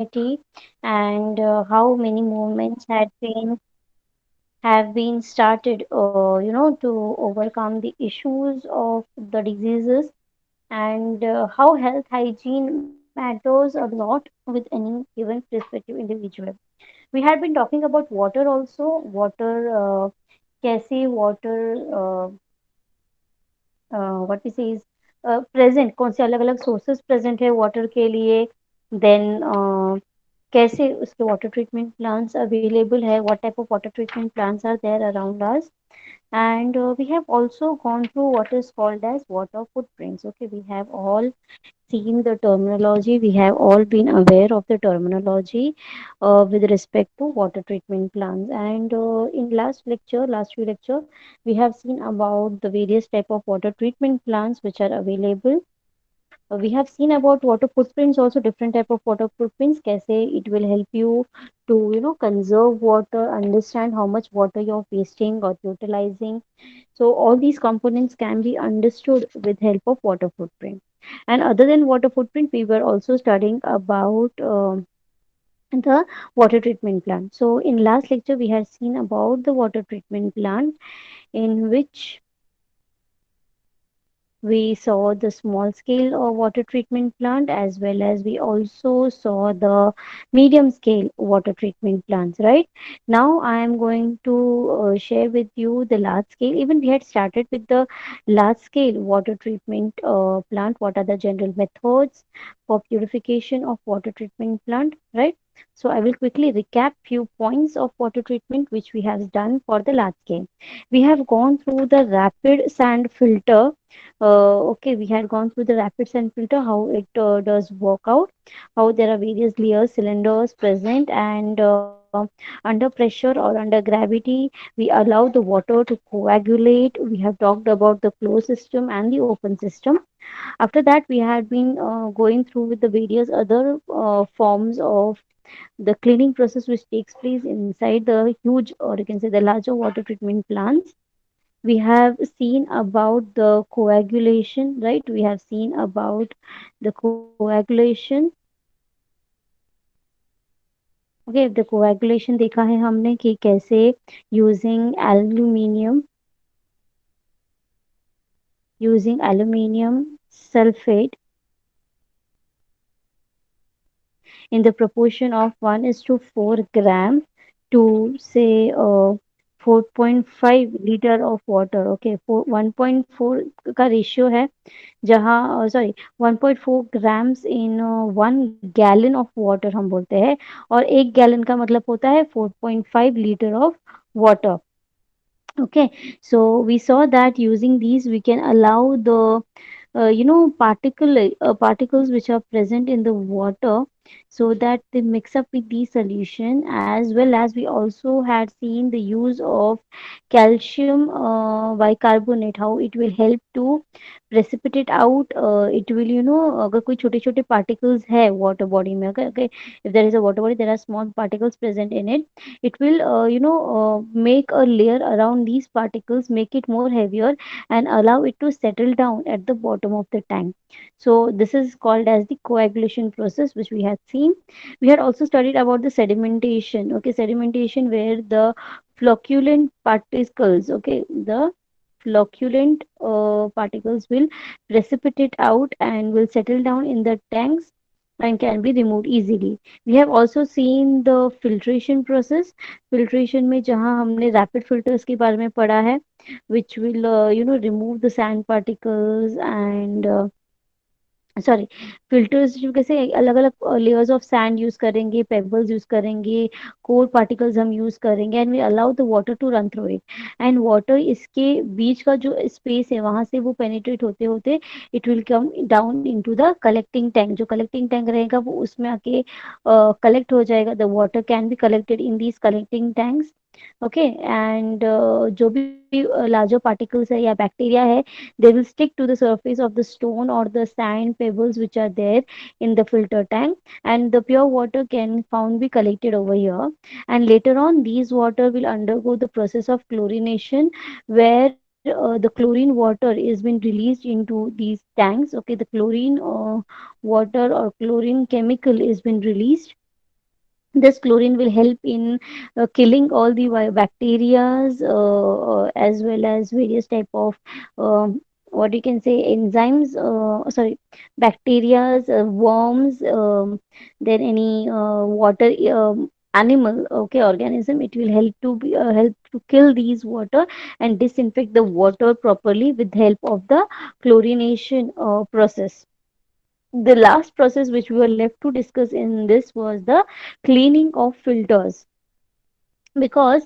community, and how many movements have been started, to overcome the issues of the diseases, and how health hygiene matters a lot with any given prospective individual. We had been talking about water also, water, कैसे water, what we say is present, कौन से अलग अलग sources present है water के लिए, then कैसे उसके water treatment plants available है, what type of water treatment plants are there around us, and we have also gone through what is called as water footprints. Okay, we have all seen the terminology, we have all been aware of the terminology with respect to water treatment plants. And in last few lecture, we have seen about the various type of water treatment plants which are available. We have seen about water footprints also, different type of water footprints, kaise it will help you to conserve water, understand how much water you're wasting or utilizing. So all these components can be understood with help of water footprint. And other than water footprint, we were also studying about the water treatment plant. So in last lecture, we had seen about the water treatment plant, in which we saw the small scale water treatment plant, as well as we also saw the medium scale water treatment plants, right? Now I am going to share with you the large scale. Even we had started with the large scale water treatment plant. What are the general methods for purification of water treatment plant, right? So I will quickly recap few points of water treatment which we have done for the large scale. We have gone through the rapid sand filter. Okay, we had gone through the rapid sand filter, how it does work out, how there are various layers, cylinders present, and under pressure or under gravity, we allow the water to coagulate. We have talked about the closed system and the open system. After that, we had been going through with the various other forms of the cleaning process which takes place inside the huge, or you can say the larger water treatment plants. We have seen about the coagulation, right? We have seen about the coagulation. Okay, the coagulation देखा है हमने कि कैसे using aluminium using aluminium sulfate in the proportion of 1 is to 4 gram to say 4.5 liter of water. Okay, 1.4 का ratio है, जहाँ sorry 1.4 grams in 1 gallon of water हम बोलते हैं, और 1 गैलन का मतलब होता है 4.5 litre of water. Okay, so we saw that using these we can allow the particles which are present in the water, so that they mix up with the solution. As well as we also had seen the use of calcium bicarbonate, how it will help to precipitate out. It will, अगर कोई छोटे छोटे particles है water body में, okay, if there is a water body, there are small particles present in it. It will make a layer around these particles, make it more heavier, and allow it to settle down at the bottom of the tank. So this is called as the coagulation process, which we had seen. We had also studied about the sedimentation. Okay, sedimentation, where the flocculent particles, okay, the flocculent particles will precipitate out and will settle down in the tanks and can be removed easily. We have also seen the filtration process. Filtration में जहाँ हमने rapid filters के बारे में पढ़ा है, which will remove the sand particles and sorry filters जो कैसे अलग अलग लेयर्स ऑफ सैंड यूज करेंगे, पेबल्स यूज करेंगे, कोर पार्टिकल्स हम यूज करेंगे, and we allow the water to run through it. And water, इसके बीच का जो स्पेस है वहां से वो पेनिट्रेट होते होते it will come down into the collecting tank. जो कलेक्टिंग टैंक रहेगा वो उसमें आके कलेक्ट हो जाएगा. The water can be collected in these collecting tanks. Okay, and जो भी larger particles है या बैक्टीरिया है, they will stick to the surface of the stone or the sand pebbles which are there in the filter tank, and the pure water can found be collected over here. And later on, these water will undergo the process of chlorination, where the chlorine water is been released into these tanks. Okay, the chlorine water or chlorine chemical is been released. This chlorine will help in killing all the bacterias, as well as various type of what you can say enzymes, sorry, bacterias, worms, then any water animal, okay, organism. It will help to help to kill these water and disinfect the water properly with help of the chlorination process. The last process which we were left to discuss in this was the cleaning of filters. Because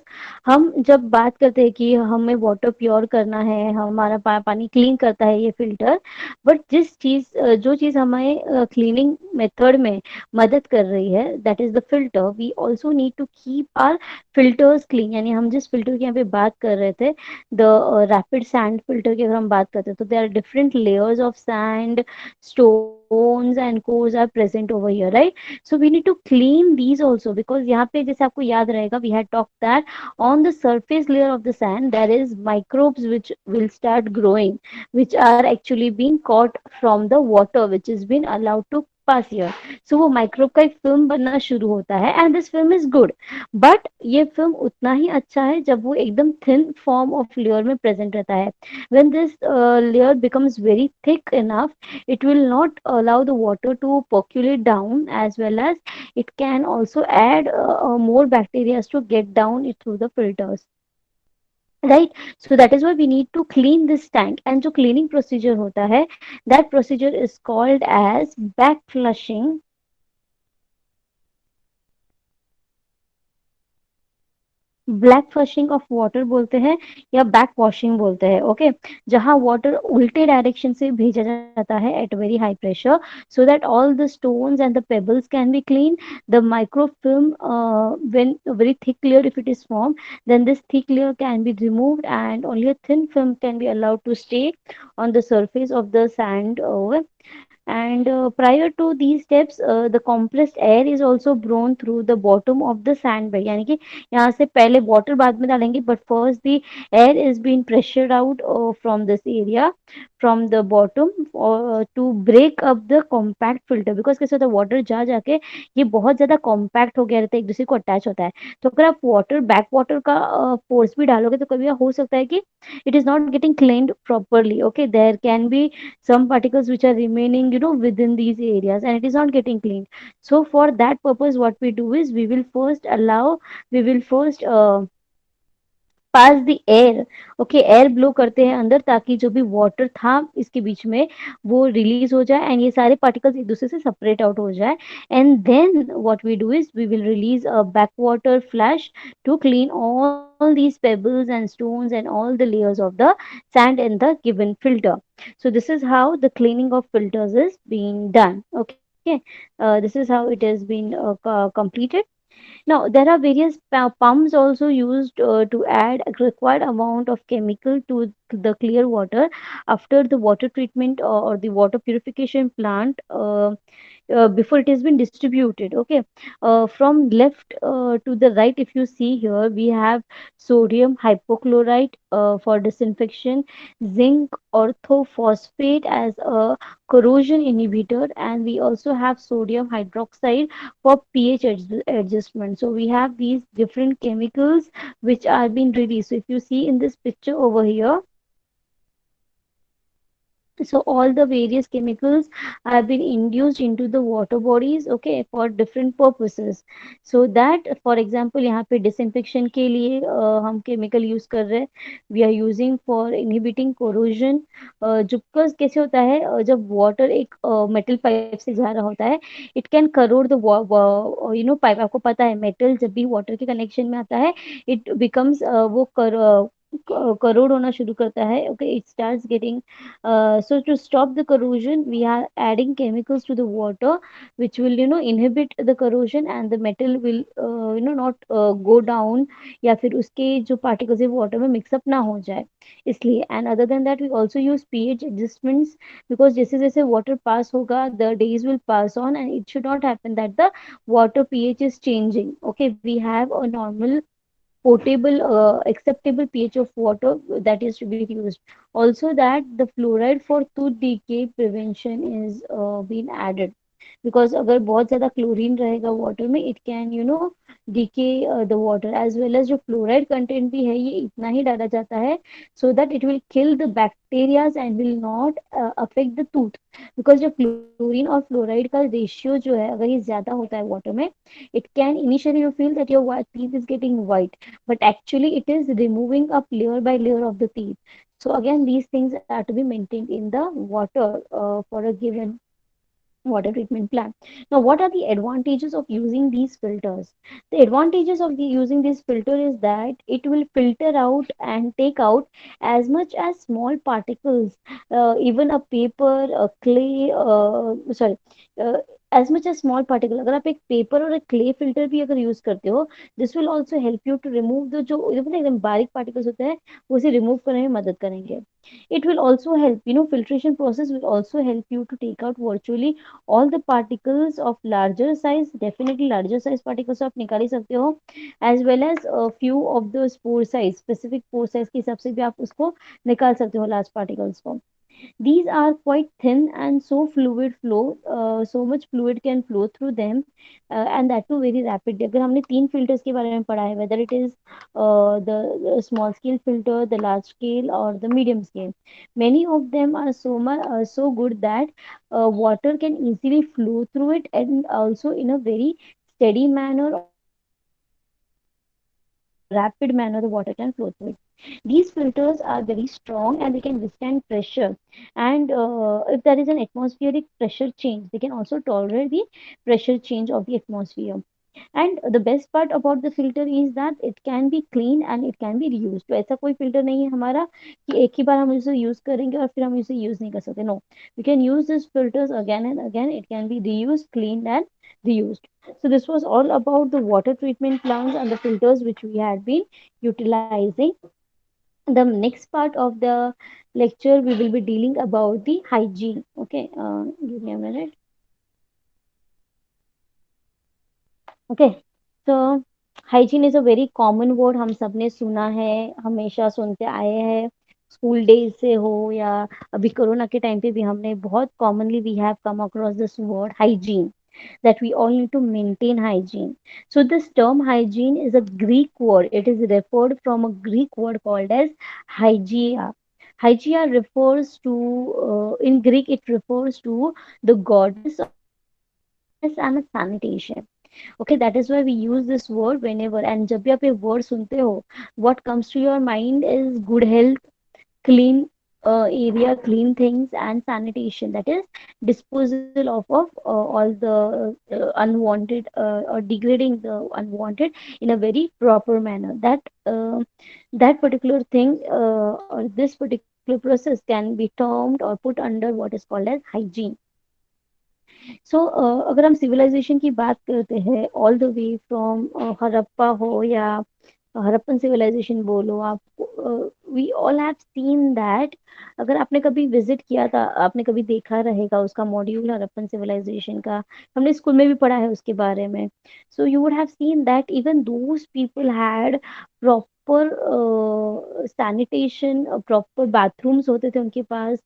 हम जब बात करते हैं कि हमें water pure करना है, हमारा पानी क्लीन करता है ये फिल्टर, बट जिस चीज जो चीज हमें क्लीनिंग मेथड में मदद कर रही है, that is the filter. We also need to keep our filters clean. यानी हम जिस फिल्टर की यहाँ पे बात कर रहे थे, द रैपिड सैंड फिल्टर की अगर हम बात करते हैं, तो there are different layers of sand, stones and cores are present over here, right? So we need to clean these also, because यहाँ पे जैसे आपको याद रहेगा, we had talked that on the surface layer of the sand there is microbes which will start growing, which are actually being caught from the water which is been allowed to pass year. So वो microbe का एक film बनना शुरू होता है, and this film is good. But ये film उतना ही अच्छा है जब वो एकदम थिन फॉर्म ऑफ लेयर में प्रेजेंट रहता है. When this layer becomes very thick enough, it will not allow the water to percolate down, as well as it can also add more bacteria to get down it through the filters, right? So that is why we need to clean this tank. And जो cleaning procedure होता है, that procedure is called as back flushing. Black flushing of water बोलते हैं, या back washing बोलते हैं, okay. जहां water उल्टे डायरेक्शन से भेजा जाता है at very high pressure, so that all the stones and the pebbles can be clean. द microfilm, when a very thick layer if it is formed, then this thick layer can be removed and only a thin film can be allowed to stay on the surface of the sand. And prior to these steps, the compressed air is also blown through the bottom of the sand bed. यानी कि यहाँ से पहले water बाद में डालेंगे, but first the air is being pressured out from this area, from the bottom, to break up the compact filter. Because कैसे होता है, water जा जाके ये बहुत ज्यादा compact हो गया रहता है, एक दूसरे को attach होता है. तो अगर आप water back water का force भी डालोगे, तो कभी हो सकता है कि it is not getting cleaned properly. Okay, there can be some particles which are remaining, within these areas, and it is not getting cleaned. So for that purpose, what we do is we will first pass the air. Okay, air blow करते हैं अंदर, ताकि जो भी water था इसके बीच में वो रिलीज हो जाए, एंड ये सारे पार्टिकल्स एक दूसरे से सेपरेट आउट हो जाए. And then what we do is we will release a back water flash to clean all these pebbles and stones and all the layers of the sand in the given filter. So this is how the cleaning of filters is being done. Okay, this is how it has been completed. Now, there are various pumps also used to add a required amount of chemical to the clear water after the water treatment, or the water purification plant, before it has been distributed. Okay, from left to the right, if you see here, we have sodium hypochlorite for disinfection, zinc orthophosphate as a corrosion inhibitor, and we also have sodium hydroxide for pH adjustment. So we have these different chemicals which are being released. So if you see in this picture over here, so all the various chemicals have been induced into the water bodies, okay, for different purposes. So that, for example, यहाँ पे disinfection के लिए हम chemical use कर रहे हैं. We are using for inhibiting corrosion. जो because कैसे होता है, जब water एक metal pipe से जा रहा होता है, it can corrode the pipe. आपको पता है metal जब भी water के connection में आता है, it becomes वो corrode होना शुरू करता है. Okay, it starts getting, so to stop the corrosion, we are adding chemicals to the water, which will inhibit the corrosion, and the metal will not go down, या फिर उसके जो particles है water में mix up ना हो जाए, इसलिए. And other than that, we also use pH adjustments, because जैसे जैसे water pass होगा, the days will pass on, and it should not happen that the water pH is changing. Okay, we have a normal potable acceptable pH of water that is to be used. Also that the fluoride for tooth decay prevention is being added. Because अगर बहुत ज्यादा chlorine रहेगा water में, it can decay the water, as well as जो fluoride content भी है, ये इतना ही डाला जाता है so that it will kill the bacterias and will not affect the tooth. Because जो क्लोरीन और फ्लोराइड का रेशियो जो है, अगर ये ज्यादा होता है वाटर में, it can initially you feel that your teeth is getting white, but actually it is removing up layer by layer of the teeth. So again, these things are to be maintained in the water for a given water treatment plant. Now, what are the advantages of using these filters? The advantages of using this filter is that it will filter out and take out as much as small particles, even a paper, a clay, sorry, uh, as much as small particle. अगर आप एक paper और एक clay filter भी अगर use करते हो, this will also help you to remove the जो एकदम बारीक पार्टिकल्स होते हैं, वो उसे रिमूव करने में मदद करेंगे. It will also help, filtration process will also help you to take out virtually all the particles of larger size. Definitely larger size particles आप निकाल ही सकते हो, as well as a few of the spore size, specific pore size के हिसाब से भी आप उसको निकाल सकते हो large particles को. These are quite thin and so fluid flow, so much fluid can flow through them, and that too very rapidly. अगर हमने तीन filters के बारे में पढ़ा है, whether it is the small scale filter, the large scale, or the medium scale, many of them are so good that water can easily flow through it, and also in a very steady manner or in a very rapid manner the water can flow through it. These filters are very strong and they can withstand pressure. And if there is an atmospheric pressure change, they can also tolerate the pressure change of the atmosphere. And the best part about the filter is that it can be clean and it can be reused. तो ऐसा कोई filter नहीं है हमारा कि एक ही बार हम इसे use करेंगे और फिर हम इसे use नहीं कर सकते. No, we can use these filters again and again. It can be reused, cleaned, and reused. So this was all about the water treatment plants and the filters which we had been utilizing. The next part of the lecture we will be dealing about the hygiene. Okay, give me a minute. Okay, तो hygiene is a very common word, हम सबने सुना है, हमेशा सुनते आए हैं, school days से हो या अभी कोरोना के टाइम पे भी हमने बहुत commonly we have come across this word hygiene, that we all need to maintain hygiene. So this term hygiene is a Greek word. It is referred from a Greek word called as hygia. Hygia refers to, in Greek, it refers to the goddess of cleanliness and sanitation. Okay, that is why we use this word whenever, and जब भी आप ये word सुनते हो, what comes to your mind is good health, clean area, clean things, and sanitation. That is disposal of all the unwanted or degrading the unwanted in a very proper manner. That particular thing or this particular process can be termed or put under what is called as hygiene. सो अगर हम civilisation की बात करते हैं, all the way from Harappa हो या Harappan civilization बोलो आप, we all have seen that, अगर आपने कभी विजिट किया था, आपने कभी देखा रहेगा उसका मॉड्यूल हड़प्पन सिविलाइजेशन का, हमने स्कूल में भी पढ़ा है उसके बारे में. So you would have seen that even those people had proper sanitation, proper bathrooms होते थे उनके पास,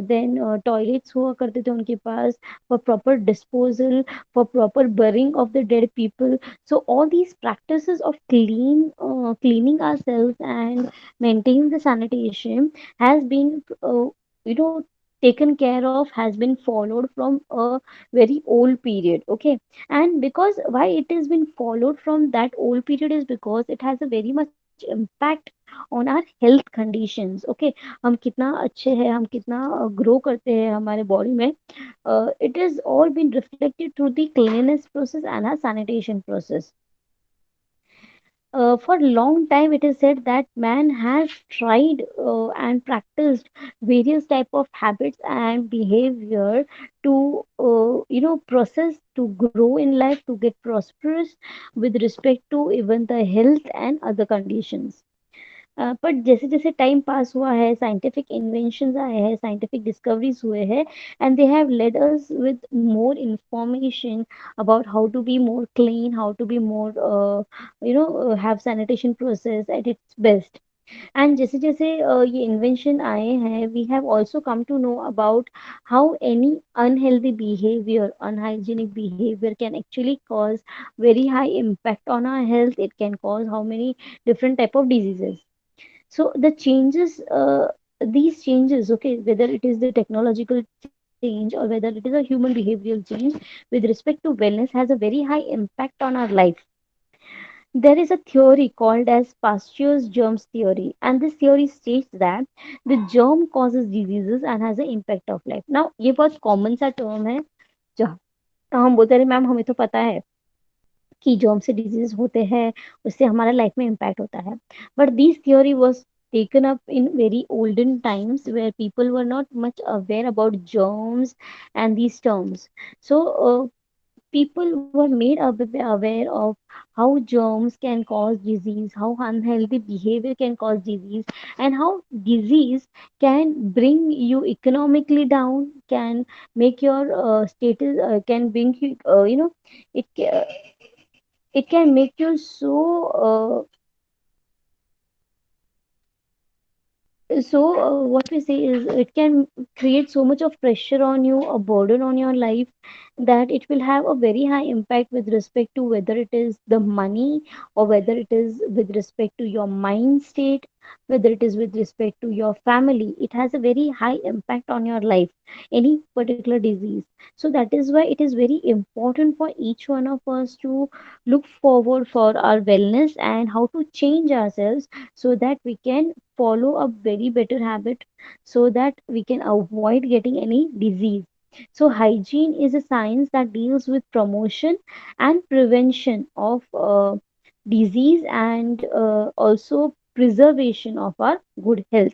देन टॉयलेट्स हुआ करते थे उनके पास, for proper disposal, for proper burying of the dead people. So all these practices of cleaning ourselves and maintaining the sanitation has been, you know, taken care of, has been followed from a very old period. Okay, and because why it has been followed from that old period is because it has a very much impact on our health conditions. Okay, हम कितना अच्छे हैं, हम कितना grow करते हैं हमारे body में, it is all been reflected through the cleanliness process and our sanitation process. For a long time, it is said that man has tried and practiced various type of habits and behavior to, process to grow in life, to get prosperous with respect to even the health and other conditions. पर जैसे जैसे time pass हुआ है, scientific inventions आए हैं, scientific discoveries हुए हैं, and they have led us with more information about how to be more clean, how to be more, have sanitation process at its best. And जैसे जैसे ये invention आए हैं, we have also come to know about how any unhealthy behavior, unhygienic behavior can actually cause very high impact on our health. It can cause how many different type of diseases. So the changes, these changes, okay, whether it is the technological change or whether it is a human behavioral change with respect to wellness, has a very high impact on our life. There is a theory called as Pasteur's germs theory, and this theory states that the germ causes diseases and has an impact of life. Now, ये बहुत common सा term है, जहाँ हम बोलते रहे ma'am हमें तो पता है कि जर्म से डिजीज होते हैं, उससे हमारा लाइफ में इम्पैक्ट होता है, but this theory was taken up in very olden times where people were not much aware about germs and these terms. So people were made aware of how germs can cause disease, how unhealthy behavior can cause disease, and how disease can bring you economically down, can make your status, can bring you, it it can make you so what we say is it can create so much of pressure on you, a burden on your life, that it will have a very high impact with respect to whether it is the money, or whether it is with respect to your mind state, whether it is with respect to your family. It has a very high impact on your life, any particular disease. So that is why it is very important for each one of us to look forward for our wellness and how to change ourselves so that we can follow a very better habit, so that we can avoid getting any disease. So hygiene is a science that deals with promotion and prevention of disease, and also preservation of our good health.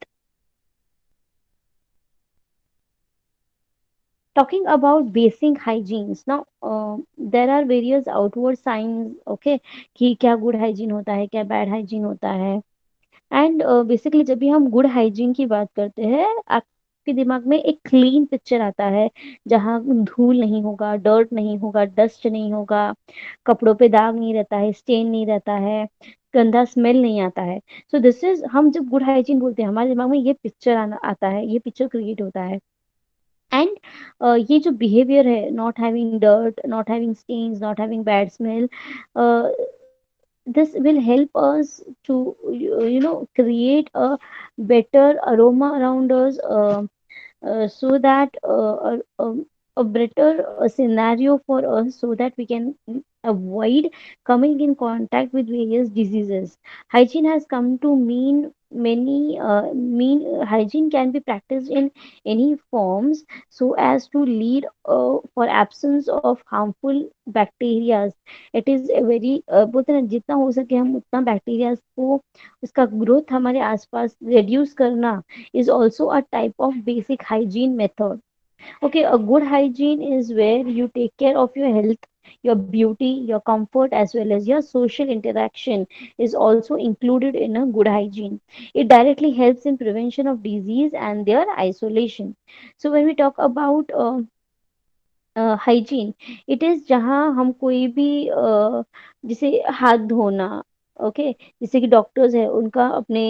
Talking about basic hygienes now, there are various outward signs, okay, कि क्या good hygiene होता है, क्या bad hygiene होता है. And basically जब भी हम गुड हाइजीन की बात करते हैं, आपके दिमाग में एक क्लीन पिक्चर आता है, जहाँ धूल नहीं होगा, डर्ट नहीं होगा, डस्ट नहीं होगा, कपड़ों पे दाग नहीं रहता है, स्टेन नहीं रहता है, गंदा स्मेल नहीं आता है. सो दिस इज, हम जब गुड हाइजीन बोलते हैं हमारे दिमाग में ये पिक्चर आना आता है, ये पिक्चर क्रिएट होता है. एंड ये जो बिहेवियर है, not having dirt, not having stains, not having bad smell, this will help us to create a better aroma around us, so that a better scenario for us, so that we can avoid coming in contact with various diseases. Hygiene has come to mean hygiene can be practiced in any forms, so as to lead for absence of harmful bacteria. It is a very, बोलते हैं ना, जितना हो सके हम उतना bacteria को, उसका ग्रोथ हमारे आसपास रिड्यूस करना, is also a type of basic hygiene method. Okay, a good hygiene is where you take care of your health, your beauty, your comfort, as well as your social interaction is also included in a good hygiene. It directly helps in prevention of disease and their isolation. So when we talk about hygiene, it is जहाँ हम कोई भी जैसे हाथ धोना, okay, जैसे कि doctors है उनका अपने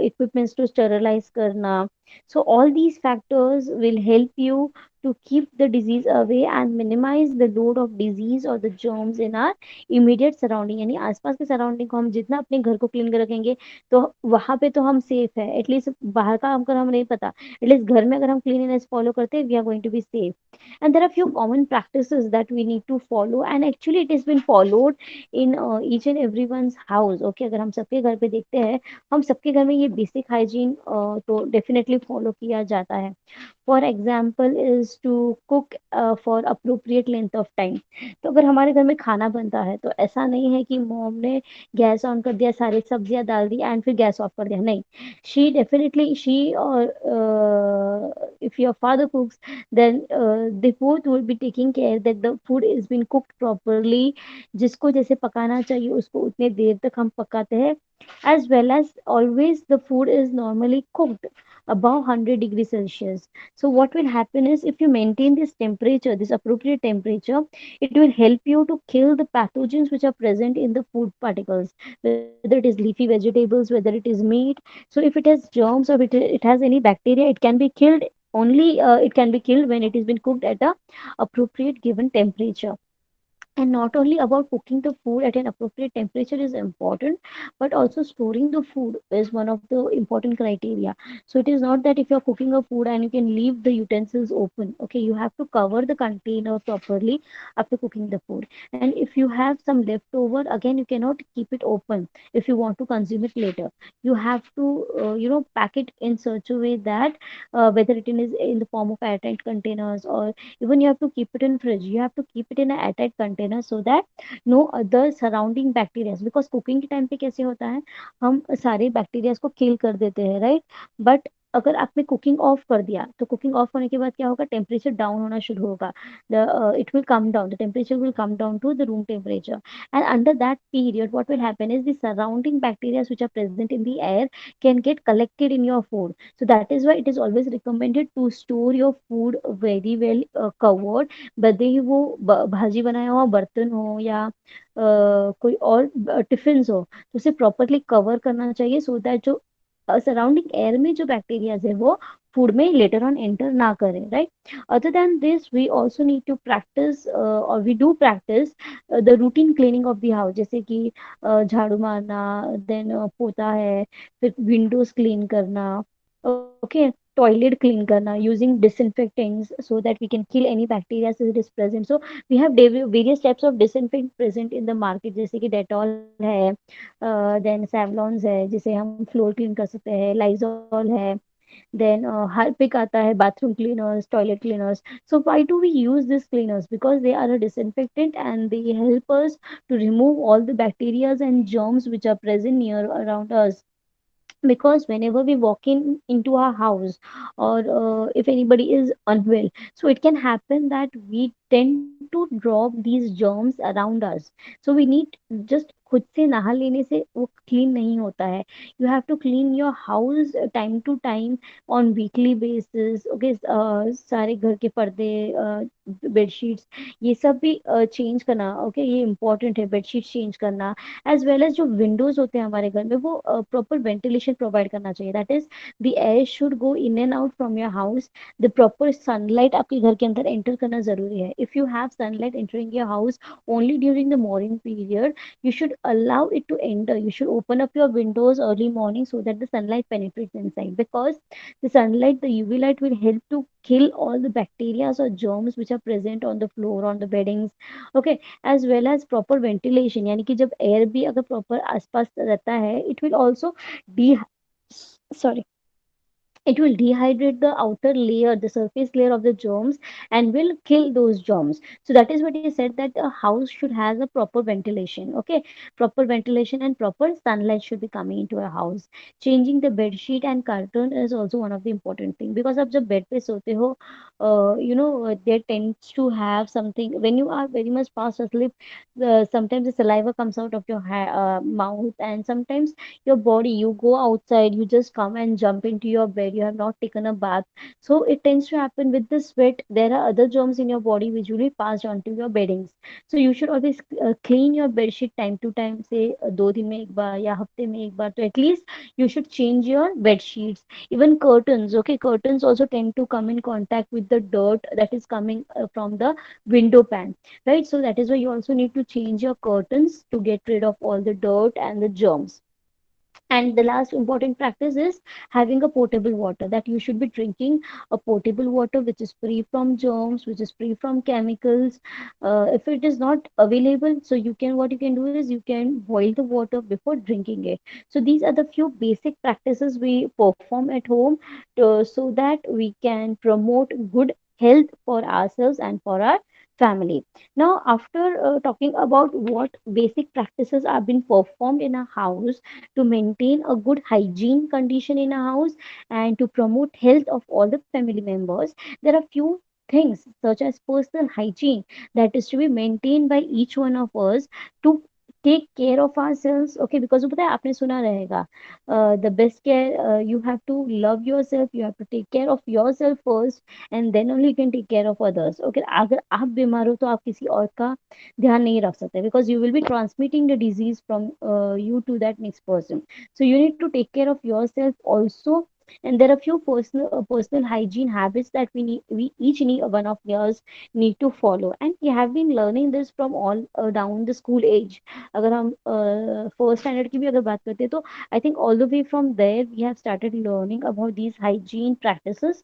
इक्विपमेंट्स टू स्टेरलाइज करना. So all these factors will help you to keep the disease away and minimize the load of disease or the germs in our immediate surrounding. यानी आसपास के सराउंडिंग को हम जितना अपने घर को क्लीन कर रखेंगे, तो वहां पे तो हम सेफ है. एटलीस्ट बाहर का अगर हम नहीं पता, एटलीस्ट घर में अगर हम क्लीनिनेस फॉलो करते हैं, we are going to be safe. And there are few common practices that we need to follow, and actually it has been followed in each and everyone's house. Okay, अगर हम सबके घर पे देखते हैं, हम सबके घर में ये बेसिक हाइजीन तो डेफिनेटली फॉलो किया जाता है. For example is to cook for appropriate length of time. तो अगर हमारे घर में खाना बनता है, तो ऐसा नहीं है कि मॉम ने गैस ऑन कर दिया, सारी सब्जियां डाल दी एंड फिर गैस ऑफ कर दिया. नहीं, शी डेफिनेटली, शी और if your father कुक्स, then they both will be taking care that the food is been cooked properly. जिसको जैसे पकाना चाहिए उसको उतने देर तक हम पकाते हैं, As well as always the food is normally cooked above 100 degrees Celsius. So what will happen is, if you maintain this temperature, this appropriate temperature, it will help you to kill the pathogens which are present in the food particles, whether it is leafy vegetables, whether it is meat. So if it has germs, or it has any bacteria, it can be killed. Only it can be killed when it has been cooked at a appropriate given temperature. And not only about cooking the food at an appropriate temperature is important, but also storing the food is one of the important criteria. So it is not that if you're cooking a food and you can leave the utensils open. Okay, you have to cover the container properly after cooking the food. And if you have some leftover, again, you cannot keep it open if you want to consume it later. You have to pack it in such a way that whether it is in the form of airtight containers, or even you have to keep it in fridge, you have to keep it in a airtight container, so that no other surrounding bacteria, because cooking के time पे कैसे होता है, हम सारे bacteria को किल कर देते हैं, राइट. बट अगर आपने कुकिंग ऑफ कर दिया, तो कुकिंग ऑफ होने के बाद क्या होगा, टेम्परेचर डाउन होना शुरू होगा. It will come down, the temperature will come down to the room temperature. And under that period, what will happen is, the surrounding bacteria which are present in the air can get collected in your food. So that is why it is always recommended to store your food very well covered. भले ही वो भाजी बनाया हुआ बर्तन हो, या कोई और टिफिन हो, तो उसे प्रॉपरली कवर करना चाहिए, सो दैट जो सराउंडिंग एयर में जो बैक्टीरियाज है वो फूड में लेटर ऑन एंटर ना करें, right. Other than this we also need to practice, और we do practice the routine cleaning of the house, जैसे कि झाड़ू मारना, देन पोता है, फिर विंडोज क्लीन करना, ओके, टॉयलेट क्लीन करना using disinfectants, so that we can kill any bacteria if it is present. So we have various types of disinfectant present in the market, जैसे कि डेटॉल है, देन सेवलॉन्स है जिसे हम floor clean कर सकते हैं, लाइजॉल है, then Harpic आता है, bathroom cleaners, toilet cleaners. So why do we use these cleaners? Because they are a disinfectant and they help us to remove all the bacteria and germs which are present near around us. Because whenever we walk in into our house, or if anybody is unwell, so it can happen that we tend to drop these germs around us. So we need, just खुद से नहा लेने से वो clean नहीं होता है. You have to clean your house time to time, on weekly basis. Okay, सारे घर के पर्दे, बेडशीट्स, ये सब भी चेंज करना. ओके, ये इंपॉर्टेंट है, बेडशीट चेंज करना. एज वेल एज जो विंडोज होते हैं हमारे घर में, वो प्रॉपर वेंटिलेशन प्रोवाइड करना चाहिए. That is, the air should go in and out from your house. The proper sunlight आपके घर के अंदर एंटर करना जरूरी है. If you have sunlight entering your house only during the morning period, you should allow it to enter. You should open up your windows early morning so that the sunlight penetrates inside, because the sunlight, the UV light, will help to kill all the bacteria or germs which are present on the floor, on the beddings. Okay, as well as proper ventilation, यानी कि जब air भी अगर proper आसपास रहता है, it will also de sorry, it will dehydrate the outer layer, the surface layer of the germs, and will kill those germs. So that is what he said, that a house should has a proper ventilation. Okay, proper ventilation and proper sunlight should be coming into a house. Changing the bed sheet and curtain is also one of the important thing, because आप जब bed पे सोते हो, there tends to have something when you are very much fast asleep. Sometimes the saliva comes out of your mouth, and sometimes your body, you go outside, you just come and jump into your bed, you have not taken a bath. So it tends to happen with the sweat, there are other germs in your body which will be passed on to your beddings. So you should always clean your bed sheet time to time, say 2 दिन में एक बार या हफ्ते में एक बार, तो at least you should change your bed sheets. Even curtains, okay, curtains also tend to come in contact with the dirt that is coming from the window pan, right? So that is why you also need to change your curtains to get rid of all the dirt and the germs. And the last important practice is having a potable water, that you should be drinking a potable water which is free from germs, which is free from chemicals. If it is not available, so you can, what you can do is, you can boil the water before drinking it. So these are the few basic practices we perform at home so that we can promote good health for ourselves and for our family. Now, after talking about what basic practices are being performed in a house to maintain a good hygiene condition in a house and to promote health of all the family members, there are few things such as personal hygiene that is to be maintained by each one of us to take care of ourselves, okay, because वो पता है आपने सुना रहेगा, the best care, you have to love yourself, you have to take care of yourself first, and then only you can take care of others, okay. अगर आप बीमार हो तो आप किसी और का ध्यान नहीं रख सकते, because you will be transmitting the disease from you to that next person. So you need to take care of yourself also. And there are few personal hygiene habits that we each need, one of yours need to follow, and we have been learning this from all down the school age. अगर हम first standard की भी अगर बात करते हैं तो I think all the way from there we have started learning about these hygiene practices,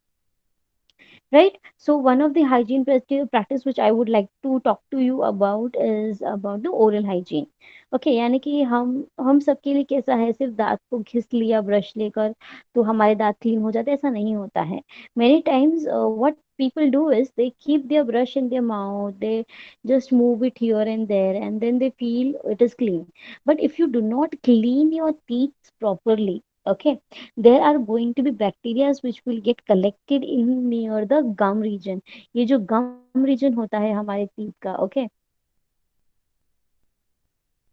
right? So one of the hygiene practice which I would like to talk to you about is about the oral hygiene. Okay, यानी कि हम सबके लिए कैसा है, सिर्फ दांत को घिस लिया ब्रश लेकर तो हमारे दांत क्लीन हो जाते, ऐसा नहीं होता है। many times what people do is they keep their brush in their mouth, they just move it here and there, and then they feel it is clean. But if you do not clean your teeth properly, okay, there are going to be bacteria which will get collected in near the gum region. ये जो gum region होता है हमारे teeth का, okay,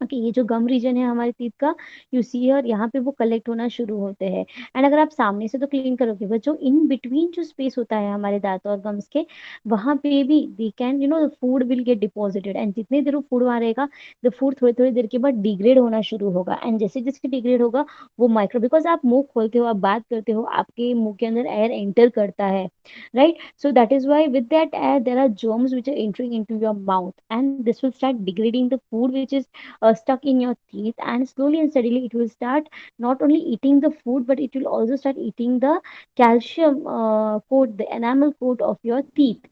okay, ये जो गम reason है हमारे टीथ का, यू सी हियर, यहाँ पे वो कलेक्ट होना शुरू होते हैं। एंड अगर आप सामने से तो क्लीन करोगे, बट जो इन बिटवीन जो स्पेस होता है हमारे दांत और गम्स के, वहां पे भी they can, the food will get deposited, and जितने देर वो फूड वहां रहेगा, द फूड थोड़ी थोड़ी देर के बाद डिग्रेड होना शुरू होगा, एंड जैसे जैसे डिग्रेड होगा वो माइक्रो, बिकॉज आप मुंह खोलते हो, आप बात करते हो, आपके मुंह के अंदर एयर एंटर करता है, right? So that is why with that air there are germs which are entering into your mouth, and this will start degrading the food which is stuck in your teeth, and slowly and steadily it will start not only eating the food, but it will also start eating the calcium coat, the enamel coat of your teeth.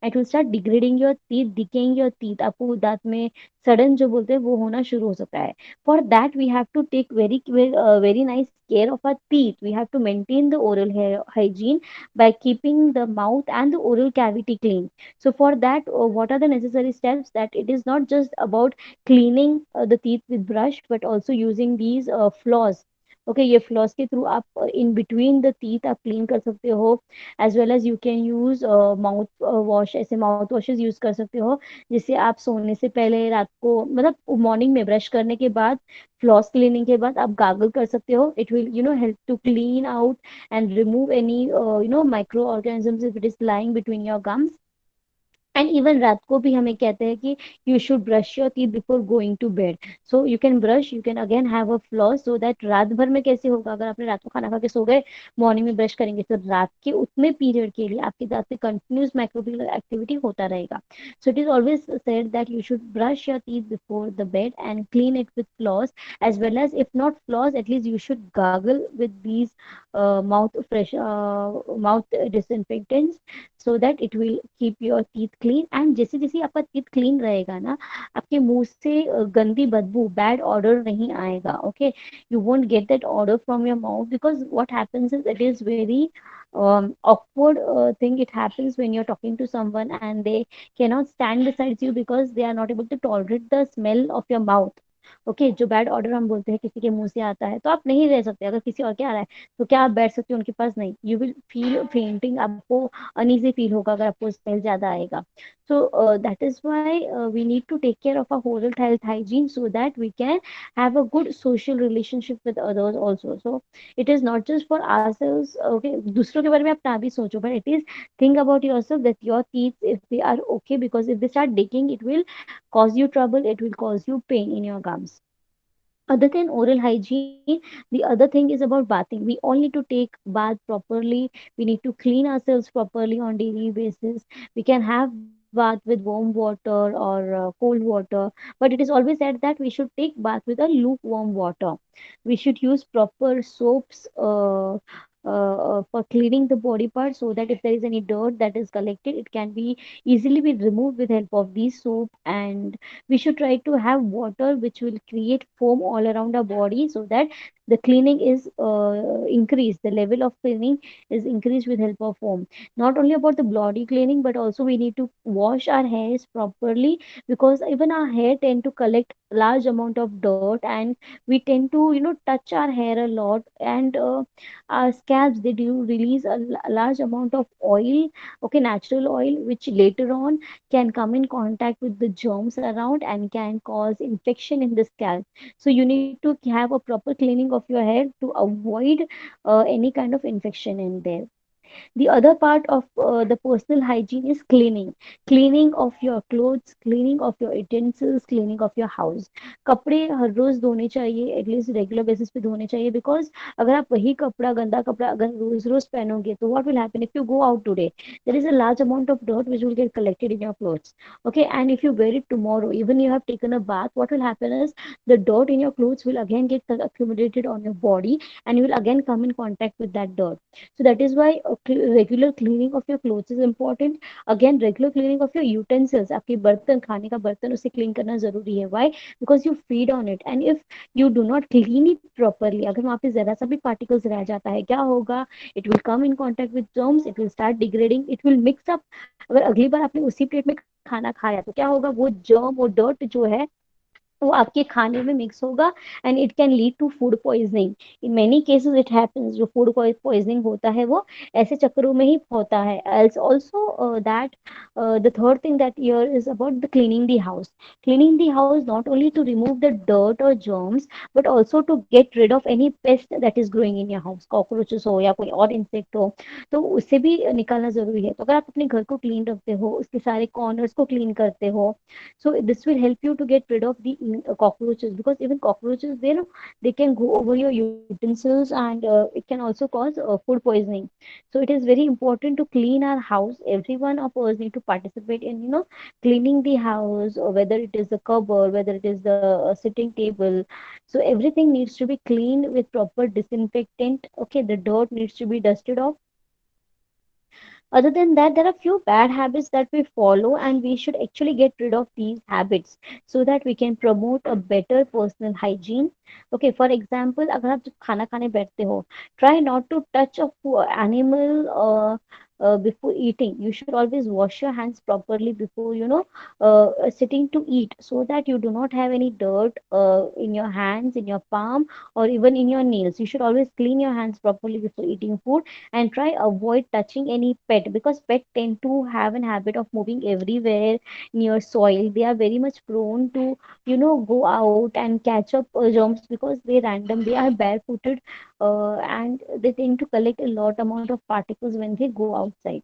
It will start degrading your teeth, decaying your teeth, आपको दांत में सड़न जो बोलते हैं वो होना शुरू हो सकता है। For that we have to take very nice care of our teeth. We have to maintain the oral hair hygiene by keeping the mouth and the oral cavity clean. So for that, what are the necessary steps? That it is not just about cleaning the teeth with brush, but also using these floss, okay, ये floss के through आप in between the teeth आप clean कर सकते हो, as well as you can use mouthwash, ऐसे mouthwashes use कर सकते हो, जिससे आप सोने से पहले रात को, मतलब मॉर्निंग में ब्रश करने के बाद, फ्लॉस क्लीनिंग के बाद आप गागल कर सकते हो। It will help to clean out and remove any microorganisms if it is lying between your gums. And even रात को भी हमें कहते हैं कि you should brush your teeth before going to bed, so you can brush, you can again have a floss, so that रात भर में कैसे होगा, अगर आपने रात को खाना खा के सो गए, मॉर्निंग में ब्रश करेंगे, तो रात के उतने पीरियड के लिए आपके दांत में कंटिन्यूस माइक्रोबियल एक्टिविटी होता रहेगा। So it is always said that you should brush your teeth before the bed and clean it with floss, as well as if not floss, at least you should gargle with these mouth disinfectants, so that it will keep your teeth clean. And जैसे जैसे आपका teeth clean रहेगा ना, आपके मुंह से गंदी बदबू, bad odor नहीं आएगा, okay? You won't get that odor from your mouth, because what happens is it is very awkward thing. It happens when you're talking to someone and they cannot stand beside you because they are not able to tolerate the smell of your mouth. Okay, जो bad order हम बोलते हैं किसी के मुंह से आता है, तो आप नहीं रह सकते, अगर किसी और के आ रहा है तो क्या आप बैठ सकते हो उनके पास? नहीं, यू विल फील फेंटिंग, आपको अनईजी फील होगा अगर आपको स्मेल ज्यादा आएगा। So that is why we need to take care of our oral health hygiene, so that we can have a good social relationship with others also. So it is not just for ourselves, okay, दूसरों के बारे में आप ना भी सोचो, but it is think about yourself, that your teeth, if they are okay, because if they start decaying, it will cause you trouble, it will cause you pain in your gums. Other than oral hygiene, the other thing is about bathing. We all need to take bath properly, we need to clean ourselves properly on daily basis. We can have bath with warm water or cold water, but it is always said that we should take bath with a lukewarm water. We should use proper soaps for cleaning the body part, so that if there is any dirt that is collected, it can be easily be removed with help of these soap. And we should try to have water which will create foam all around our body, so that the cleaning is increased, the level of cleaning is increased with help of foam. Not only about the body cleaning, but also we need to wash our hairs properly, because even our hair tend to collect large amount of dirt, and we tend to touch our hair a lot, and our scalps, they do release a large amount of oil, okay, natural oil, which later on can come in contact with the germs around and can cause infection in the scalp. So you need to have a proper cleaning of your hair to avoid any kind of infection in there. The other part of the personal hygiene is cleaning of your clothes, cleaning of your utensils, cleaning of your house. कपड़े हर रोज धोने चाहिए, at least regular basis पे धोने चाहिए, because अगर आप वही कपड़ा, गंदा कपड़ा अगर रोज रोज पहनोगे, तो what will happen if you go out today, there is a large amount of dirt which will get collected in your clothes. Okay, and if you wear it tomorrow, even you have taken a bath, what will happen is the dirt in your clothes will again get accumulated on your body, and you will again come in contact with that dirt. So that is why regular cleaning of your clothes is important. Again, regular cleaning of your utensils, आपके बर्तन, खाने का बर्तन, उसे clean करना जरूरी है. Why? Because you feed on it, and if you do not clean it properly, अगर वहाँ पे जरा सा भी particles रह जाता है, क्या होगा? It will come in contact with germs, it will start degrading, it will mix up. अगर अगली बार आपने उसी प्लेट में खाना खाया, तो क्या होगा? वो germ, वो dirt जो है, वो आपके खाने में मिक्स होगा, and it can lead to food poisoning. In many cases it happens, जो फूड पॉइजनिंग होता है वो ऐसे चक्करों में ही होता है. Else also that the third thing that year is about the cleaning the house. Cleaning the house not only to remove the dirt और germs, but also to get rid of any pest that is growing in your house, cockroaches हो या कोई और insect हो, तो उससे भी निकालना जरूरी है. तो अगर आप अपने घर को क्लीन रखते हो, उसके सारे कॉर्नर्स को क्लीन करते हो, so this will help you to get rid of the cockroaches, because even cockroaches, they can go over your utensils, and it can also cause food poisoning. So it is very important to clean our house. Everyone of us need to participate in cleaning the house, or whether it is the cupboard, whether it is the sitting table. So everything needs to be cleaned with proper disinfectant. Okay, the dirt needs to be dusted off. Other than that, there are few bad habits that we follow, and we should actually get rid of these habits so that we can promote a better personal hygiene. Okay, for example, अगर आप जब खाना खाने बैठते हो, try not to touch a animal before eating. You should always wash your hands properly before sitting to eat, so that you do not have any dirt in your hands, in your palm, or even in your nails. You should always clean your hands properly before eating food, and try avoid touching any pet, because pet tend to have an habit of moving everywhere near soil. They are very much prone to go out and catch up germs, because they are barefooted, and they tend to collect a lot amount of particles when they go outside.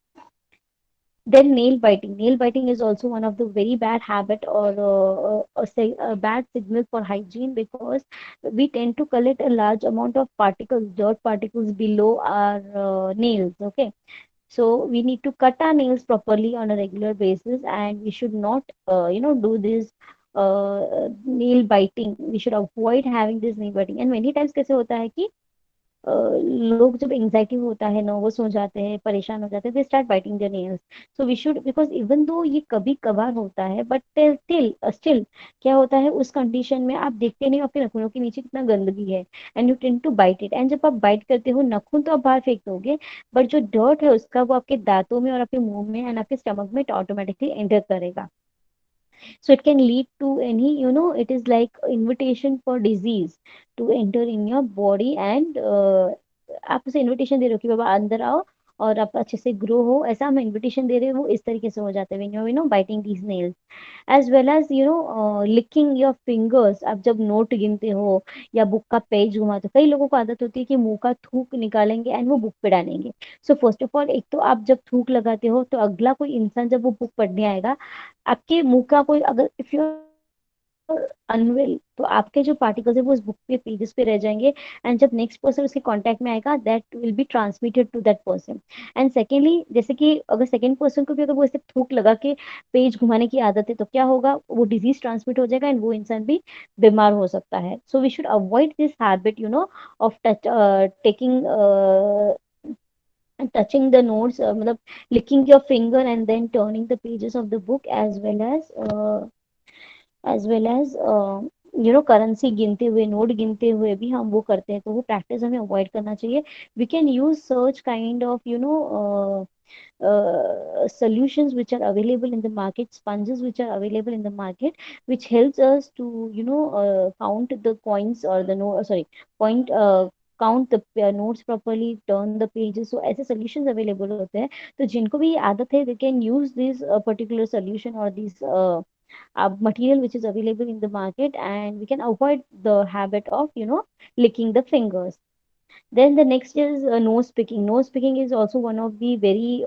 Then nail biting is also one of the very bad habit, or a bad signal for hygiene, because we tend to collect a large amount of particles, dirt particles below our nails. Okay, so we need to cut our nails properly on a regular basis, and we should not do this nail biting. We should avoid having this nail biting. And many times कैसे होता है कि लोग जब anxiety होता है, nervous हो जाते हैं, परेशान हो जाते हैं, they start biting their nails. So we should, because even though ये कभी कभार होता है, बट स्टिल क्या होता है, उस कंडीशन में आप देखते नहीं हो आपके नखूनों के नीचे कितना गंदगी है, and you tend to bite it. And जब आप बाइट करते हो, नखून तो आप बाहर फेंक दोगे, बट जो डर्ट है उसका, वो आपके दांतों में और आपके मुंह में एंड आपके स्टमक में ऑटोमेटिकली एंटर करेगा. So it can lead to any, it is like invitation for disease to enter in your body. And आप उसे इनविटेशन दे रहे हो कि बाबा अंदर आओ और आप अच्छे से ग्रो हो, ऐसा हम इनविटेशन दे रहे हैं, वो इस तरीके से हो जाता है when you're biting these nails. As well as licking your fingers. आप जब नोट गिनते हो या बुक का पेज घुमाते हो, कई लोगों को आदत होती है कि मुंह का थूक निकालेंगे एंड वो बुक पे डालेंगे. सो फर्स्ट ऑफ ऑल, एक तो आप जब थूक लगाते हो, तो अगला कोई इंसान जब वो बुक पढ़ने आएगा, आपके मुंह का कोई, अगर इफ यू अनवेल, तो आपके जो पार्टिकल्स है वो उस बुक पे पेजेस पे रह जाएंगे, एंड जब नेक्स्ट पर्सन उसके कांटेक्ट में आएगा, that will be transmitted to that person. And secondly, जैसे कि अगर सेकेंड पर्सन को भी अगर वो ऐसे थूक लगा के पेज घुमाने की आदत है, तो क्या होगा, वो डिजीज ट्रांसमिट हो जाएगा एंड वो इंसान भी बीमार हो सकता है. So we should avoid this habit of taking touching the notes, मतलब licking your finger and then turning the pages of the book, as well as currency गिनते हुए, नोट गिनते हुए भी हम वो करते हैं, तो वो प्रैक्टिस हमें अवॉइड करना चाहिए. वी कैन यूज सर्च kind of solutions which are available in the market, sponges which are available in the market, which helps us to count the coins or the no sorry point count the notes properly, turn the pages. So ऐसे solutions available होते हैं, तो जिनको भी ये आदत है, they can use this particular solution or this material which is available in the market, and we can avoid the habit of licking the fingers. Then the next is nose picking. Nose picking is also one of the very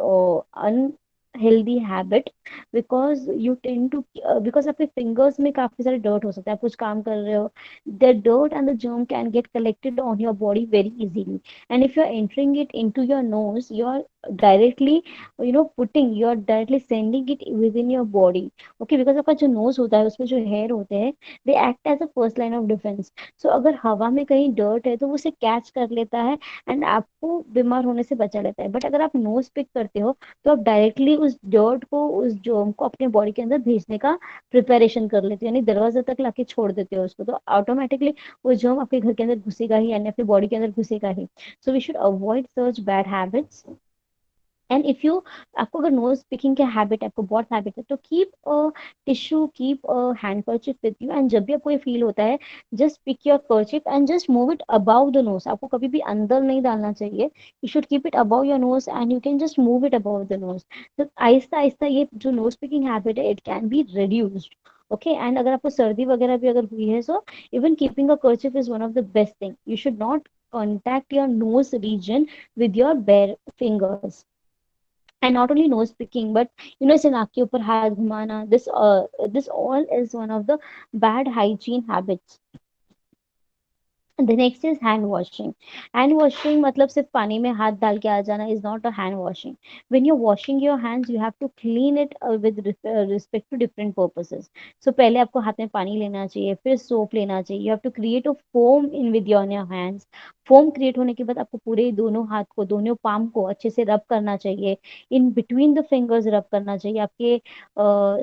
unhealthy habit, because you tend to because आपके fingers में काफी सारे dirt हो सकता है, आप कुछ काम कर रहे हो, the dirt and the germ can get collected on your body very easily, and if you are entering it into your nose, you are directly you're directly sending it within your body. Okay, because आपका जो nose होता है उसमें जो hair होते हैं, they act as a first line of defense. सो अगर हवा में कहीं डर्ट है तो वो उसे कैच कर लेता है, एंड आपको बीमार होने से बचा लेता है. बट अगर आप नोज पिक करते हो, तो आप डायरेक्टली उस डर्ट को, उस जर्म को अपने बॉडी के अंदर भेजने का प्रिपरेशन कर लेते हो, यानी दरवाजा तक लाके छोड़ देते हो उसको, तो ऑटोमेटिकली वो जर्म आपके घर के अंदर घुसेगा ही, यानी अपनी बॉडी के अंदर घुसेगा ही. So we should avoid such bad habits. And if you आपको अगर नोज पिकिंग की हैबिट है, आपको बहुत हैबिट है, तो keep tissue, keep handkerchief with you, and जब भी आपको ये फील होता है, just pick your kerchief and just move it above the nose. आपको कभी भी अंदर नहीं डालना चाहिए, you should keep it above your nose and you can just move it above the nose. तो आहिस्ता आहिस्ता ये जो नोज पिकिंग हैबिट है, it can be reduced. Okay, and अगर आपको सर्दी वगैरह भी अगर हुई है, so even keeping a कर्चिफ is one of the best thing. You should not contact your nose region with your bare fingers. And not only nose picking, but ऐसे नाक के ऊपर हाथ घुमाना, this all is one of the bad hygiene habits. The next is hand washing. Hand washing मतलब सिर्फ पानी में हाथ डाल के आ जाना is not a hand washing. When you're washing your hands, you have to clean it with respect to different purposes. So पहले आपको हाथ में पानी लेना चाहिए, फिर सोप लेना चाहिए. You have to create a foam in with your hands. Foam create होने के बाद आपको पूरे दोनों हाथ को, दोनों पाम को अच्छे से रब करना चाहिए. इन बिटवीन द फिंगर्स रब करना चाहिए. आपके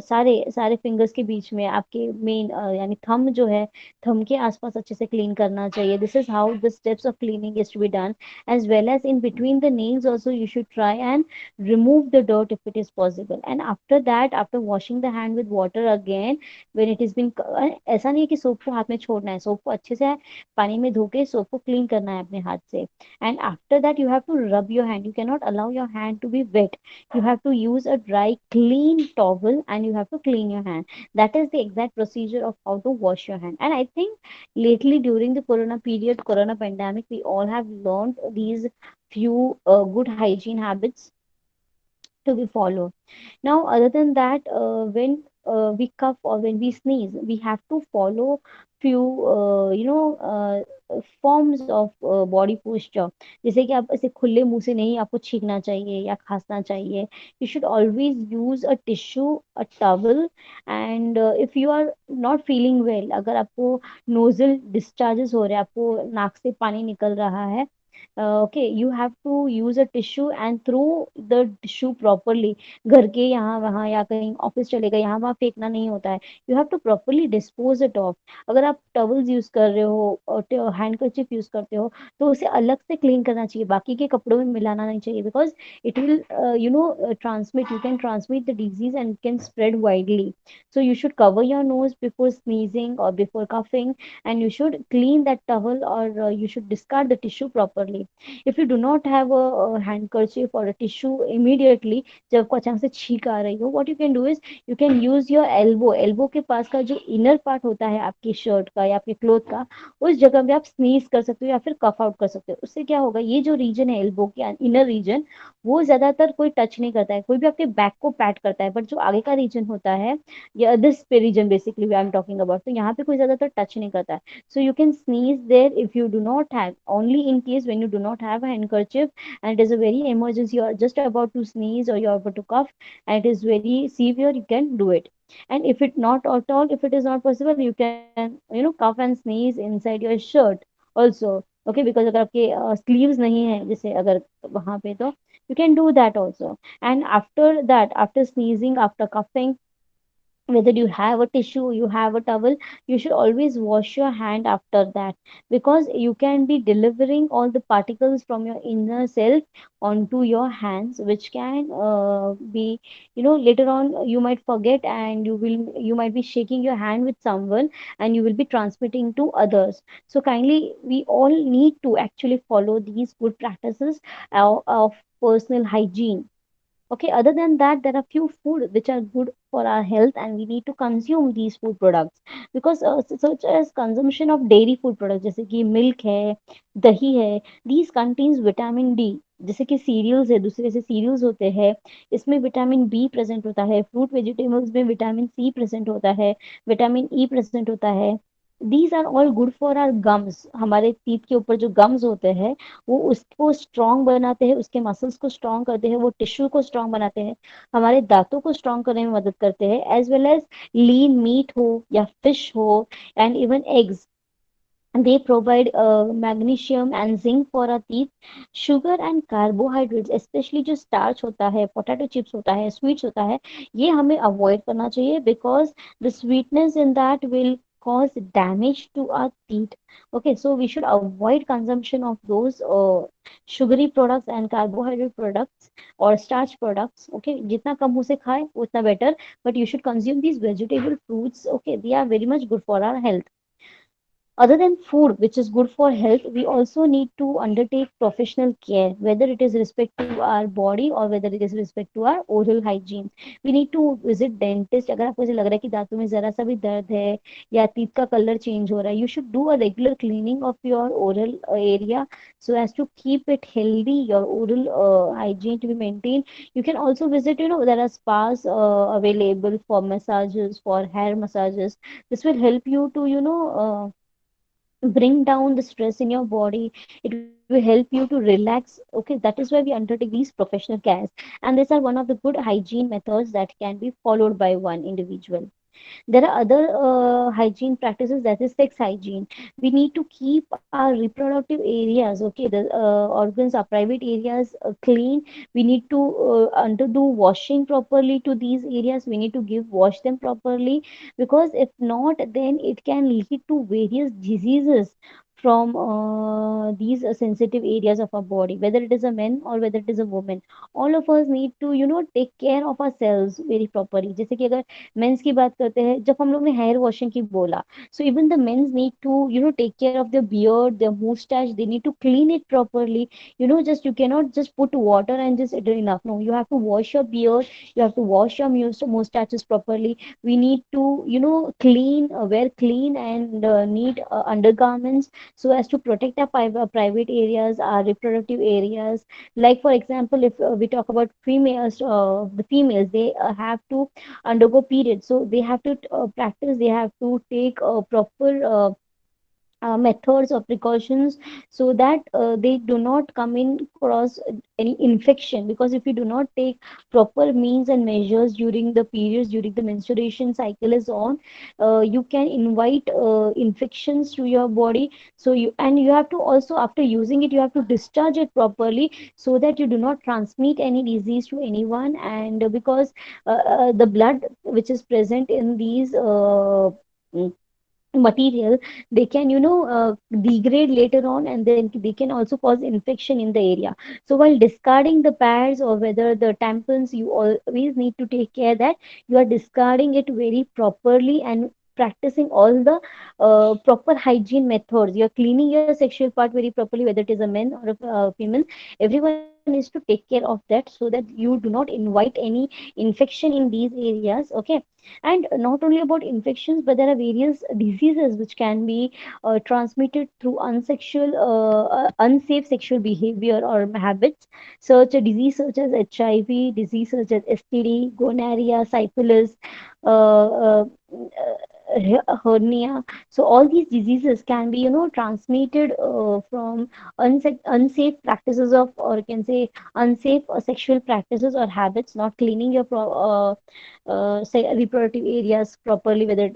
सारे सारे फिंगर्स के बीच में आपके मेन यानी थंब जो है, थंब के आसपास अच्छे से क्लीन करना चाहिए. This is how the steps of cleaning is to be done. As well as in between the nails also you should try and remove the dirt if it is possible. And after that, after washing the hand with water again, when it has been ऐसा नहीं है कि soap को हाथ में छोड़ना है, soap को अच्छे से पानी में धो के सोप को क्लीन करना है अपने हाथ से. And after that you have to rub your hand. You can not allow your hand to be wet. You have to use a dry clean towel and you have to clean your hand. That is the exact procedure of how to wash your hand. And I think lately during the corona period, corona pandemic, we all have learned these few good hygiene habits to be followed. Now, other than that, when we cough or when we sneeze, we have to follow few, forms of body posture. जैसे कि आप ऐसे खुले मुंह से नहीं आपको छींकना चाहिए या खांसना चाहिए. You should always use a tissue, a towel, and if you are not feeling well, अगर आपको नोजल डिस्चार्जेस हो रहे हैं, आपको नाक से पानी निकल रहा है, okay, you have to use a tissue and throw the tissue properly. घर के यहाँ वहाँ या कहीं ऑफिस चले गए, यहाँ वहाँ फेंकना नहीं होता है. You have to properly dispose it off. अगर आप टवल्स यूज कर रहे हो, हैंडकरचिप यूज करते हो, तो उसे अलग से क्लीन करना चाहिए, बाकी के कपड़ों में मिलाना नहीं चाहिए, because it will transmit, you can transmit the disease and it can spread widely. So you should cover your nose before sneezing or before coughing, and you should clean that towel, or you should discard the tissue properly. If you do not have a handkerchief or a tissue immediately, जब आपको अचानक से छींक आ रही हो, what you can do is you can use your elbow. Elbow के पास का जो inner part होता है आपकी शर्ट का या आपके क्लोथ का, उस जगह पे आप स्नीज कर सकते हो या फिर कफ आउट कर सकते हो. उससे क्या होगा, ये जो रीजन है एल्बो के इनर रीजन, वो ज्यादातर कोई टच नहीं करता है. कोई भी आपके बैक को पैट करता है, बट जो आगे का रीजन होता है, या दिस पे region basically I am talking about, तो यहाँ पे कोई ज्यादातर टच नहीं करता है. So you can sneeze there if you do not have, only in case when you do not have a handkerchief and it is a very emergency, you are just about to sneeze or you are about to cough and it is very severe, you can do it. And if it not at all, if it is not possible, you can cough and sneeze inside your shirt also. Okay, because अगर आपके sleeves नहीं है जैसे अगर वहां पे, तो you can do that also. And after that, after sneezing, after coughing, whether you have a tissue, you have a towel, you should always wash your hand after that, because you can be delivering all the particles from your inner self onto your hands, which can be, later on you might forget, and you might be shaking your hand with someone, and you will be transmitting to others. So kindly, we all need to actually follow these good practices of personal hygiene. Okay, other than that, there are few food which are good for our health, and we need to consume these food products, because such as consumption of dairy food products, जैसे कि milk है, दही है, these contains vitamin D. जैसे कि serials है, दूसरे से सीरियल्स होते हैं, इसमें विटामिन बी प्रेजेंट होता है, फ्रूट वेजिटेबल्स में विटामिन सी प्रेजेंट होता है, विटामिन ई प्रेजेंट होता है. These are all good for our gums. हमारे टीथ के ऊपर जो गम्स होते हैं, वो उसको स्ट्रांग बनाते हैं, उसके मसल्स को स्ट्रांग करते हैं, वो टिश्यू को स्ट्रांग बनाते हैं, हमारे दांतों को स्ट्रांग करने में मदद करते हैं, as well as lean meat हो या फिश हो, and even eggs. They provide magnesium and zinc for our teeth. Sugar and carbohydrates, especially जो starch होता है, potato chips होता है, sweets होता है, ये हमें avoid करना चाहिए, because the sweetness in that will cause damage to our teeth. Okay, so we should avoid consumption of those sugary products and carbohydrate products or starch products. Okay, जितना कम उसे खाए उतना better, but you should consume these vegetable fruits. Okay, they are very much good for our health. Other than food, which is good for health, we also need to undertake professional care, whether it is respect to our body or whether it is respect to our oral hygiene. We need to visit dentist. अगर आपको ऐसे लग रहा है कि दांतों में जरा सा भी दर्द है, या teeth का कलर चेंज हो रहा है, you should do a regular cleaning of your oral area, so as to keep it healthy, your oral hygiene to be maintained. You can also visit, there are spas available for massages, for hair massages. This will help you to, bring down the stress in your body. It will help you to relax. Okay, that is why we undertake these professional cares, and these are one of the good hygiene methods that can be followed by one individual. There are other hygiene practices, that is sex hygiene. We need to keep our reproductive areas, okay, the organs, our private areas clean. We need to underdo washing properly to these areas. We need to wash them properly, because if not, then it can lead to various diseases from these sensitive areas of our body, whether it is a man or whether it is a woman. All of us need to, take care of ourselves very properly. जैसे कि अगर mains की बात करते हैं, जब हम लोग ने हेयर वॉशिंग की बोला, so even the men's need to, take care of their beard, their mustache. They need to clean it properly. Just you cannot just put water and just it is enough. No, you have to wash your beard, you have to wash your mustaches properly. We need to, clean, wear clean and neat undergarments, so as to protect our private areas, our reproductive areas. Like for example, if we talk about females, the females, they have to undergo periods, so they have to practice, they have to take proper methods or precautions, so that they do not come in cross any infection. Because if you do not take proper means and measures during the periods, during the menstruation cycle is on, you can invite infections to your body. So you have to also, after using it, you have to discharge it properly, so that you do not transmit any disease to anyone. And because the blood which is present in these material, they can, degrade later on, and then they can also cause infection in the area. So while discarding the pads or whether the tampons, you always need to take care that you are discarding it very properly, and practicing all the proper hygiene methods. You're cleaning your sexual part very properly, whether it is a man or a female. Everyone needs to take care of that, so that you do not invite any infection in these areas. Okay, and not only about infections, but there are various diseases which can be transmitted through unsafe sexual behavior or habits. Such a disease such as HIV, disease such as STD, gonorrhea, syphilis, hernia. So all these diseases can be, transmitted from unsafe practices of, or you can say say unsafe sexual practices or habits, not cleaning your say reproductive areas properly, whether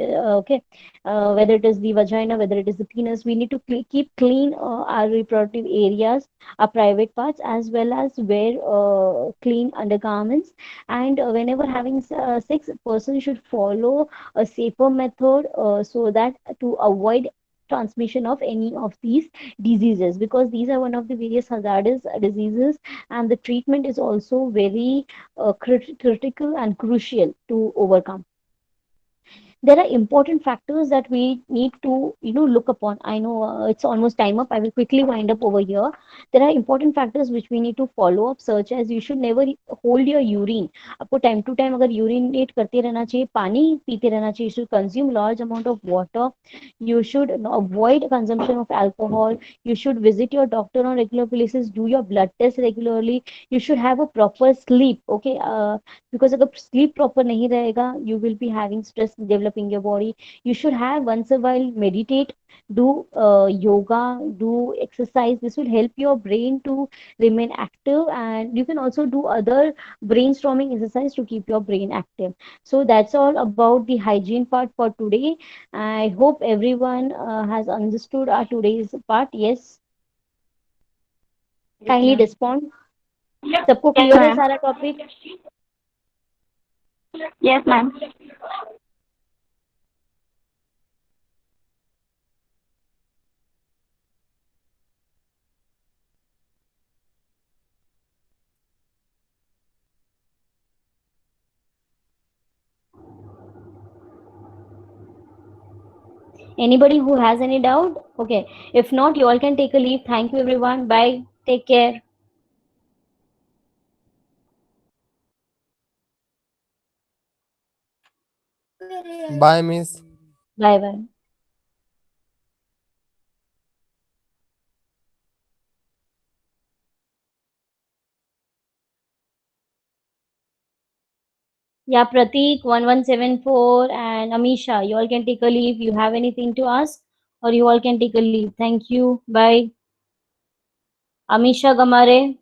whether it is the vagina, whether it is the penis. We need to keep clean our reproductive areas, our private parts, as well as wear clean undergarments. And whenever having sex, a person should follow a safer method so that to avoid transmission of any of these diseases, because these are one of the various hazardous diseases, and the treatment is also very critical and crucial to overcome. There are important factors that we need to look upon. I know it's almost time up. I will quickly wind up over here. There are important factors which we need to follow up, such as you should never hold your urine. आपको time to time अगर urinate करते रहना चाहिए, पानी पीते रहना चाहिए. You should consume large amount of water. You should avoid consumption of alcohol. You should visit your doctor on regular basis. Do your blood test regularly. You should have a proper sleep. Okay, because अगर sleep proper नहीं रहेगा, you will be having stress developing your body. You should have once a while meditate, do yoga, do exercise. This will help your brain to remain active, and you can also do other brainstorming exercise to keep your brain active. So that's all about the hygiene part for today. I hope everyone has understood our today's part. Yes, Yes, kindly ma'am. respond. सबको Yes, clear है ma'am. सारा topic? Yes, ma'am. Anybody who has any doubt? Okay. If not, you all can take a leave. Thank you, everyone. Bye. Take care. Bye, miss. Bye bye. Yeah, Pratik 1174 and Amisha, you all can take a leave. You have anything to ask? Or you all can take a leave. Thank you. Bye. Amisha Gamare.